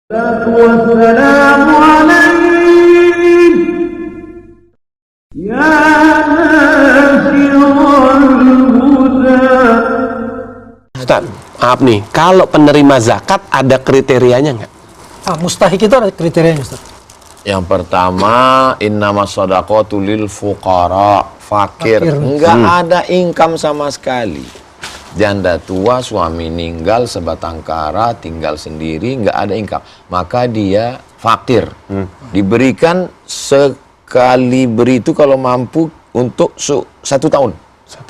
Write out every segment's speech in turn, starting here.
والسلام عليك يا ناشر الهدى. Ustaz, maaf nih, kalau penerima zakat ada kriterianya nggak? Mustahik itu ada kriterianya, Ustaz? Yang pertama, innamas shadaqatu lil fuqara, fakir. Enggak ada income sama sekali. Janda tua, suami meninggal, sebatang kara, tinggal sendiri, enggak ada income. Maka dia fakir. Diberikan sekali beri itu kalau mampu untuk 1 tahun.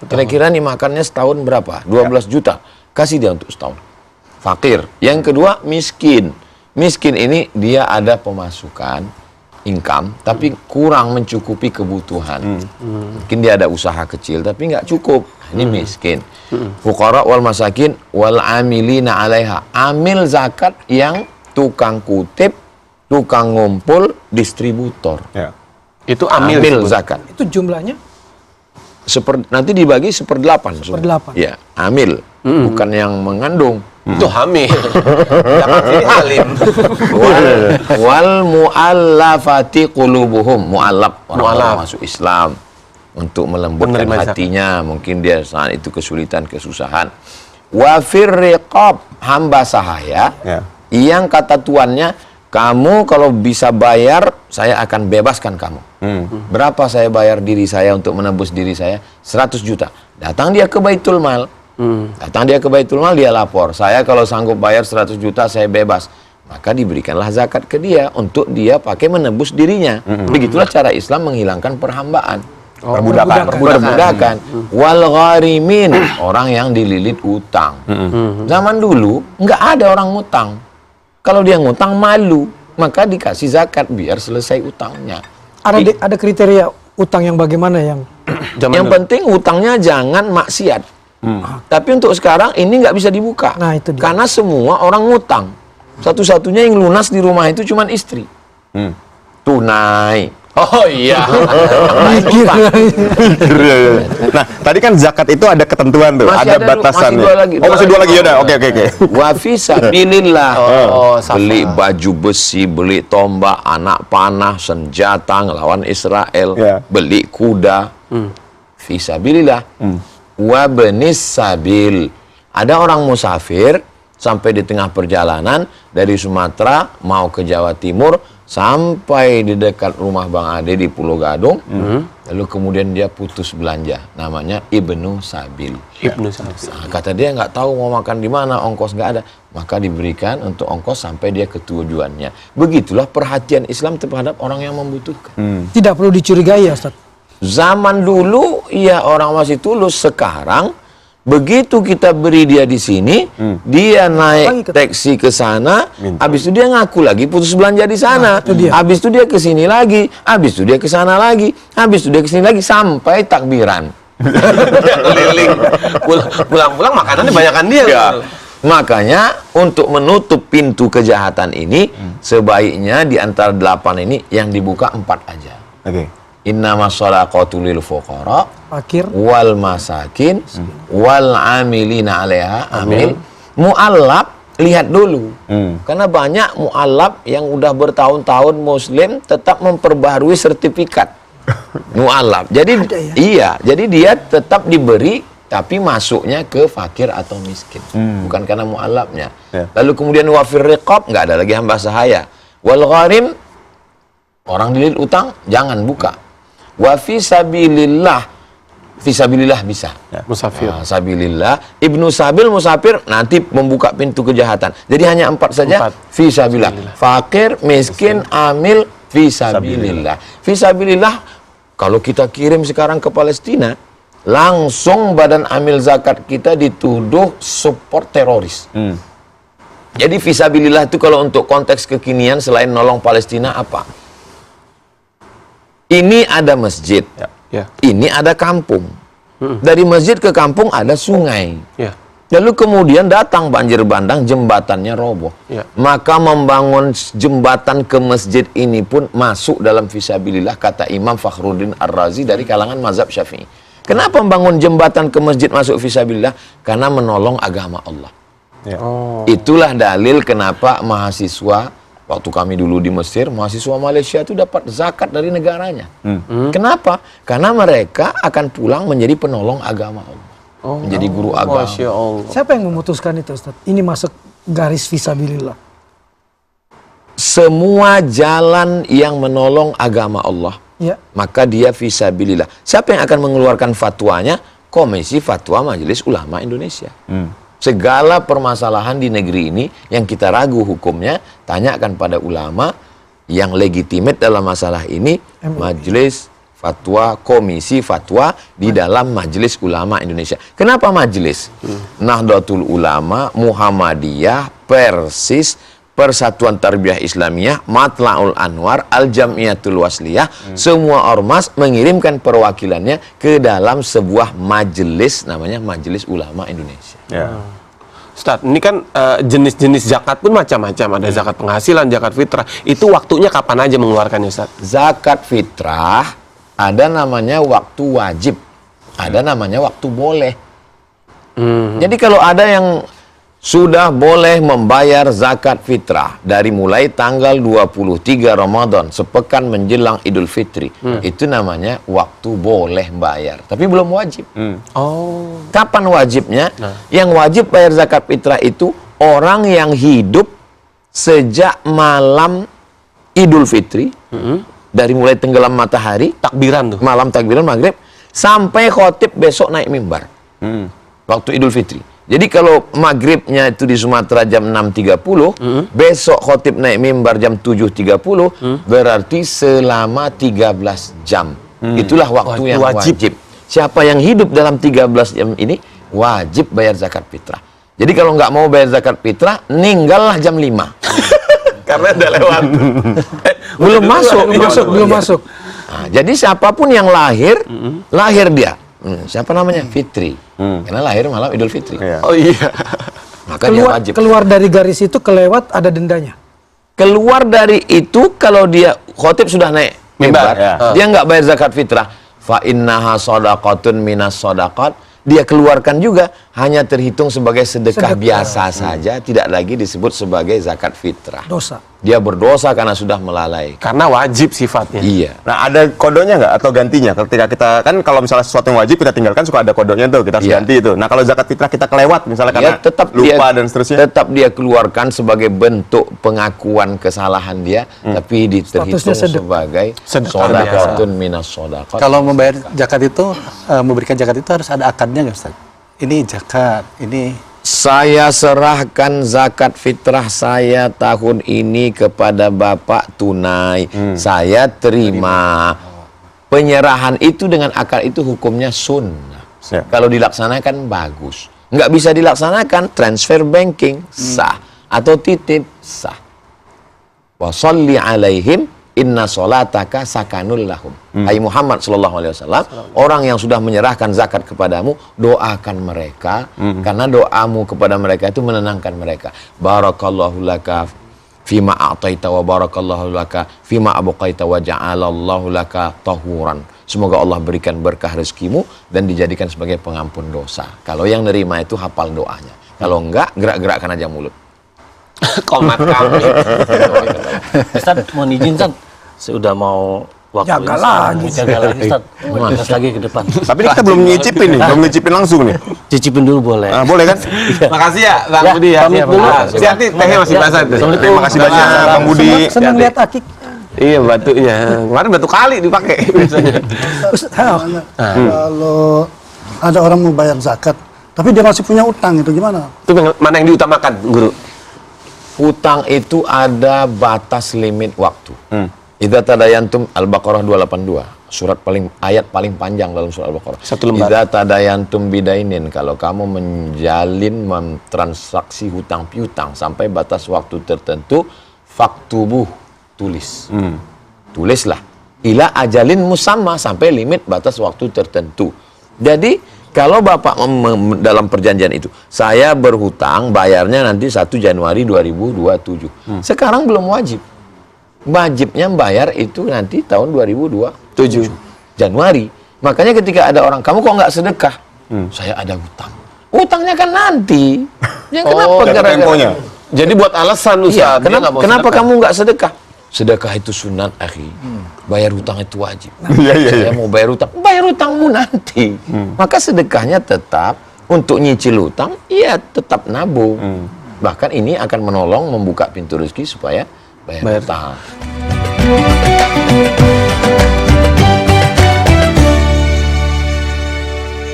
Kira-kira nih makannya setahun berapa? 12 juta. Kasih dia untuk setahun. Fakir. Yang kedua, miskin. Miskin ini dia ada pemasukan, income, tapi kurang mencukupi kebutuhan. Mungkin dia ada usaha kecil, tapi nggak cukup. Ini miskin. Fuqara wal masakin wal amilina alaiha. Amil zakat yang tukang kutip, tukang ngumpul, distributor. Ya. Itu amil zakat. Itu jumlahnya? Nanti dibagi 1/8. 1/8. Ya, amil. Bukan yang mengandung. Itu hamil. Jangan jadi alim. Wal mu'allafati qulubuhum. Mu'allaf, orang masuk Islam. Untuk melembutkan hatinya. Mungkin dia saat itu kesulitan, kesusahan. Wa fir riqab, hamba sahaya. Ya. Yang kata tuannya, kamu kalau bisa bayar, saya akan bebaskan kamu. Berapa saya bayar diri saya untuk menebus diri saya? 100 juta. Datang dia ke Baitul Mal. Datang dia ke Baitul Mal, dia lapor. Saya kalau sanggup bayar 100 juta, saya bebas. Maka diberikanlah zakat ke dia untuk dia pakai menebus dirinya. Begitulah cara Islam menghilangkan perhambaan. Perbudakan. Wal gharimin, orang yang dililit utang. Zaman dulu nggak ada orang ngutang. Kalau dia ngutang malu, maka dikasih zakat biar selesai utangnya. Ada kriteria utang yang bagaimana yang? Yang penting utangnya jangan maksiat. Tapi untuk sekarang ini nggak bisa dibuka. Nah, itu dia. Karena semua orang ngutang. Satu-satunya yang lunas di rumah itu cuma istri. Tunai. Oh iya. Nah, tadi kan zakat itu ada ketentuan tuh, ada batasannya. Masih dua lagi. Yaudah, oke. Wa fi sabilillah. Beli baju besi, beli tombak, anak panah, senjata ngelawan Israel, beli kuda. Fi sabilillah. Wa benis sabil. Ada orang musafir sampai di tengah perjalanan dari Sumatera mau ke Jawa Timur, sampai di dekat rumah Bang Ade di Pulau Gadung, lalu kemudian dia putus belanja, namanya Ibnu Sabil. Nah, kata dia nggak tahu mau makan di mana, ongkos nggak ada, maka diberikan untuk ongkos sampai dia ke tujuannya. Begitulah perhatian Islam terhadap orang yang membutuhkan. Tidak perlu dicurigai ya, Ustaz? Zaman dulu ya orang masih tulus, sekarang begitu kita beri dia di sini, dia naik taksi ke sana, habis itu dia ngaku lagi putus belanja di sana, habis itu dia ke sini lagi, habis itu dia ke sana lagi, habis itu dia ke sini lagi sampai takbiran. Keliling. Pulang-pulang makanannya banyakan dia. Ya. Makanya untuk menutup pintu kejahatan ini, sebaiknya di antara 8 ini yang dibuka 4 aja. Innamas shadaqatu lil fuqara, fakir, wal masakin, wal amilina alaiha, amil. Mu'allab, lihat dulu. Karena banyak mu'allab yang udah bertahun-tahun muslim tetap memperbaharui sertifikat. Mu'allab. Jadi iya, jadi dia tetap diberi tapi masuknya ke fakir atau miskin. Bukan karena mu'allabnya. Lalu kemudian wafir riqab, nggak ada lagi hamba sahaya. Wal gharim, orang dililit utang, jangan buka. Wa fi sabilillah, bisa. Musafir. Sabilillah, Ibnu Sabil, musafir, nanti membuka pintu kejahatan. Jadi hanya 4 saja. Fi sabilillah. Fakir, miskin, amil, fi sabilillah. Fi sabilillah, kalau kita kirim sekarang ke Palestina, langsung badan amil zakat kita dituduh support teroris. Jadi fi sabilillah itu kalau untuk konteks kekinian selain nolong Palestina apa? Ini ada masjid, ini ada kampung. Dari masjid ke kampung ada sungai. Lalu kemudian datang banjir bandang, jembatannya roboh. Maka membangun jembatan ke masjid ini pun masuk dalam fisabilillah, kata Imam Fakhruddin Ar-Razi dari kalangan mazhab Syafi'i. Kenapa membangun jembatan ke masjid masuk fisabilillah? Karena menolong agama Allah. Itulah dalil kenapa mahasiswa Waktu kami dulu di Mesir, mahasiswa Malaysia itu dapat zakat dari negaranya. Kenapa? Karena mereka akan pulang menjadi penolong agama Allah. Menjadi guru agama. Masya Allah. Siapa yang memutuskan itu, Ustaz? Ini masuk garis fisabilillah. Semua jalan yang menolong agama Allah, Ya. maka dia fisabilillah. Siapa yang akan mengeluarkan fatwanya? Komisi Fatwa Majelis Ulama Indonesia. Segala permasalahan di negeri ini yang kita ragu hukumnya, tanyakan pada ulama yang legitimate dalam masalah ini, Majelis Fatwa, Komisi Fatwa di dalam Majelis Ulama Indonesia. Kenapa majelis? Nahdlatul Ulama, Muhammadiyah, Persis, Persatuan Tarbiyah Islamiyah, Matla'ul Anwar, Al-Jamiyatul Wasliyah, semua ormas mengirimkan perwakilannya ke dalam sebuah majelis, namanya Majelis Ulama Indonesia. Ya. Ustaz, ini kan jenis-jenis zakat pun macam-macam. Ada zakat penghasilan, zakat fitrah. Itu waktunya kapan aja mengeluarkannya, Ustaz? Zakat fitrah ada namanya waktu wajib, ada namanya waktu boleh. Jadi kalau ada yang sudah boleh membayar zakat fitrah dari mulai tanggal 23 Ramadan, sepekan menjelang Idul Fitri, itu namanya waktu boleh bayar, tapi belum wajib. Oh. Kapan wajibnya? Yang wajib bayar zakat fitrah itu orang yang hidup sejak malam Idul Fitri, dari mulai tenggelam matahari, Takbiran tuh. malam takbiran maghrib, sampai khotib besok naik mimbar. Waktu Idul Fitri. Jadi kalau maghribnya itu di Sumatera jam 6.30, besok khotib naik mimbar jam 7.30, berarti selama 13 jam. Itulah waktu yang wajib. Siapa yang hidup dalam 13 jam ini, wajib bayar zakat fitrah. Jadi kalau nggak mau bayar zakat fitrah, ninggallah jam 5. Karena udah lewat. Belum masuk. Belum masuk. Nah, jadi siapapun yang lahir, lahir dia. Siapa namanya? Fitri. Karena lahir malam Idul Fitri. Iya. Oh iya. Maka dia wajib. Keluar dari garis itu kelewat ada dendanya. Keluar dari itu kalau dia khotib sudah naik mimbar, ya. dia nggak bayar zakat fitrah. Fa innaha shadaqatun minas shadaqat. Dia keluarkan juga hanya terhitung sebagai sedekah biasa saja, tidak lagi disebut sebagai zakat fitrah. Dosa. Dia berdosa karena sudah melalaikan. Karena wajib sifatnya. Iya. Nah, ada kodonya nggak atau gantinya? Ketika kita kan kalau misalnya sesuatu yang wajib kita tinggalkan suka ada kodonya tuh, kita harus Iya. ganti itu. Nah, kalau zakat fitrah kita kelewat misalnya Dia karena tetap lupa dia, dan seterusnya. tetap dia keluarkan sebagai bentuk pengakuan kesalahan dia, tapi terhitung sebagai Sedekah shadaqatun minas shadaqat. Kalau membayar zakat itu, memberikan zakat itu harus ada akadnya nggak, Ustaz? Ini zakat, ini Saya serahkan zakat fitrah saya tahun ini kepada Bapak tunai. Saya terima. Penyerahan itu dengan akad itu hukumnya sunnah. Ya. Kalau dilaksanakan bagus. Nggak bisa dilaksanakan transfer banking sah. Atau titip sah. Wa sholli alaihim inna sholataka sakanul lahum. Hai Muhammad sallallahu alaihi wasallam, orang yang sudah menyerahkan zakat kepadamu, doakan mereka karena doamu kepada mereka itu menenangkan mereka. Barakallahu laka fima a'taita wa barakallahu laka fima abqaita wa ja'alallahu laka tahuran. Semoga Allah berikan berkah rezekimu dan dijadikan sebagai pengampun dosa. Kalau yang nerima itu hafal doanya. Kalau enggak, gerak-gerakkan aja mulut. Komat kami. Ustaz, mohon izin Ustaz, sudah mau waktu Jaga lagi. Ustaz, mas lagi ke depan. Tapi ini kita belum nyicipin nih, belum nyicipin langsung nih. Cicipin dulu boleh. Nah, boleh kan? Makasih ya Bang Ya, Budi ya. pamit dulu. Siap nih, tehnya masih basah tuh. Terima kasih banyak Bang Budi. Senang lihat akik. Iya batunya. Kemarin batu kali dipakai biasanya. Kalau ada orang mau bayar zakat, tapi dia masih punya utang, itu gimana? Itu mana yang diutamakan, Guru? Hutang itu ada batas limit waktu. Idza tadayantum Al-Baqarah 282, ayat paling panjang dalam surat Al-Baqarah. Satu lembar. Idza tadayantum bidainin, kalau kamu menjalin transaksi hutang piutang sampai batas waktu tertentu, faktubuh, tulis. Tulislah ila ajalin musamma, sampai limit batas waktu tertentu. Jadi kalau Bapak dalam perjanjian itu, saya berhutang bayarnya nanti 1 Januari 2027. Sekarang belum wajib. Wajibnya bayar itu nanti tahun 2027 Januari. Makanya ketika ada orang, kamu kok nggak sedekah? Saya ada hutang. Utangnya kan nanti. Yang kenapa Jatuh temponya. Jadi buat alasan Ustaz. Iya, dia nggak mau kenapa sedekah. kamu nggak sedekah? Sedekah itu sunat, akhi. Bayar hutang itu wajib. Iya, iya, Saya iya. mau bayar hutangmu nanti. Maka sedekahnya tetap untuk nyicil hutang, iya tetap nabung. Bahkan ini akan menolong membuka pintu rezeki supaya bayar hutang.